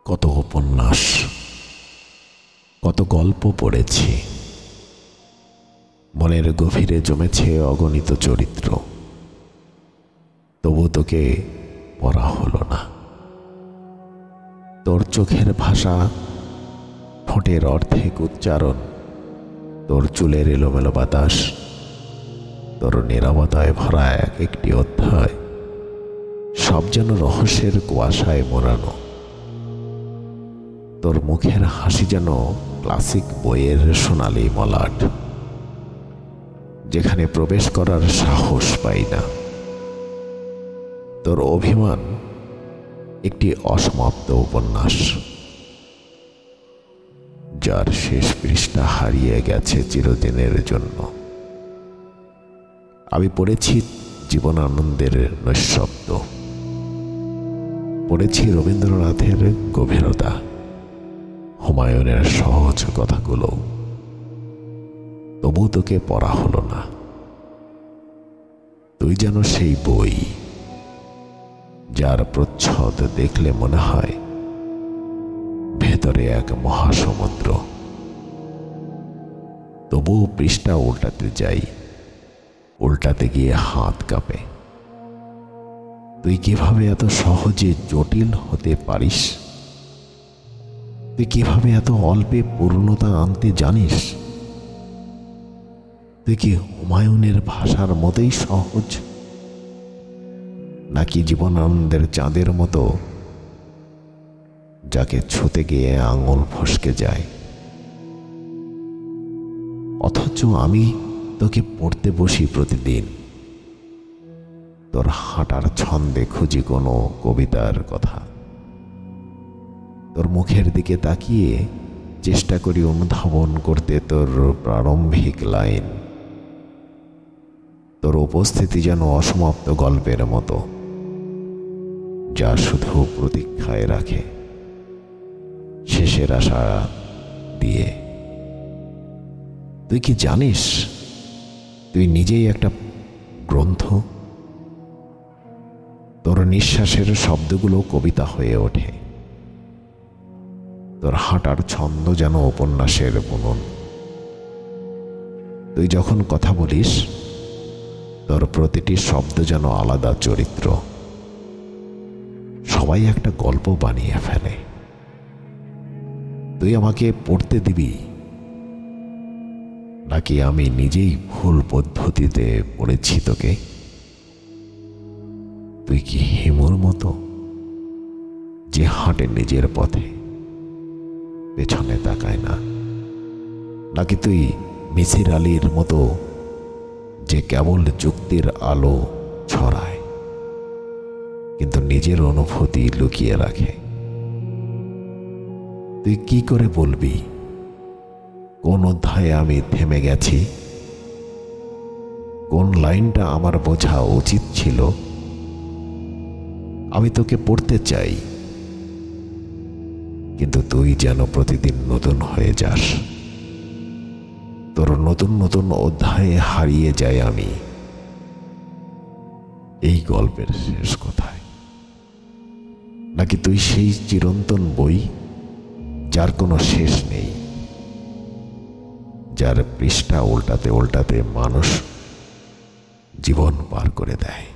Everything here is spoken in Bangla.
কত উপন্যাস, কত গল্প পড়েছি। মনের গভীরে জমেছে অগণিত চরিত্র, তবু তোকে পড়া হলো না। তোর চোখের ভাষা, ঠোঁটের অর্ধেক উচ্চারণ, তোর চুলের এলোমেলো বাতাস, তোর নীরবতায় ভরা এক একটি অধ্যায়, সব যেন রহস্যের কুয়াশায় মোড়ানো। তোর মুখের হাসি যেন ক্লাসিক বইয়ের সোনালি মলাট, যেখানে প্রবেশ করার সাহস পাই না। তোর অভিমান একটি অসমাপ্ত উপন্যাস, যার শেষ পৃষ্ঠা হারিয়ে গেছে চিরদিনের জন্য। আমি পড়েছি জীবনানন্দের নৈঃশব্দ, পড়েছি রবীন্দ্রনাথের গভীরতা, হুমায়ুনের সহজ কথাগুলো, তবু তোকে পড়া হলো না। তুই যেন সেই বই, যার প্রচ্ছদ দেখলে মনে হয় ভেতরে এক মহাসমুদ্র, তবুও পৃষ্ঠা উল্টাতে যাই, উল্টাতে গিয়ে হাত কাঁপে। তুই কিভাবে এত সহজে জটিল হতে পারিস? তুই কিভাবে এত অল্পে পূর্ণতা আনতে জানিস? তুই কি হুমায়ুনের ভাষার মতোই সহজ, নাকি জীবনানন্দের চাঁদের মতো, যাকে ছুঁতে গিয়ে আঙুল ফসকে যায়? অথচ আমি তোকে পড়তে বসি প্রতিদিন। তোর হাঁটার ছন্দে খুঁজি কোনো কবিতার কথা, তোর মুখের দিকে তাকিয়ে চেষ্টা করি অনুধাবন করতে তোর প্রারম্ভিক লাইন। তোর উপস্থিতি যেন অসমাপ্ত গল্পের মতো, যা শুধু প্রতীক্ষায় রাখে শেষের আশা দিয়ে। তুই কি জানিস, তুই নিজেই একটা গ্রন্থ? তোর নিঃশ্বাসের শব্দগুলো কবিতা হয়ে ওঠে, তোর হাঁটার ছন্দ যেন উপন্যাসের বুনন। তুই যখন কথা বলিস, তোর প্রতিটি শব্দ যেন আলাদা চরিত্র, সবাই একটা গল্প বানিয়ে ফেলে। তুই আমাকে পড়তে দিবি, নাকি আমি নিজেই ভুল পদ্ধতিতে পড়েছি তোকে? তুই কি হিমুর মতো, যে হাঁটে নিজের পথে, পেছনে তাকায় না? নাকি তুই মিসির আলীর মতো, যে কেবল যুক্তির আলো ছড়ায় কিন্তু নিজের অনুভূতি লুকিয়ে রাখে? তুই কি করে বলবি কোন অধ্যায়ে আমি থেমে গেছি, কোন লাইনটা আমার বোঝা উচিত ছিল? আমি তোকে পড়তে চাই, কিন্তু তুই যেন প্রতিদিন নতুন হয়ে যাস। তোর নতুন নতুন অধ্যায়ে হারিয়ে যাই আমি এই গল্পের শেষ কোথায়। নাকি তুই সেই চিরন্তন বই, যার কোনো শেষ নেই, যার পৃষ্ঠা উল্টাতে উল্টাতে মানুষ জীবন পার করে দেয়?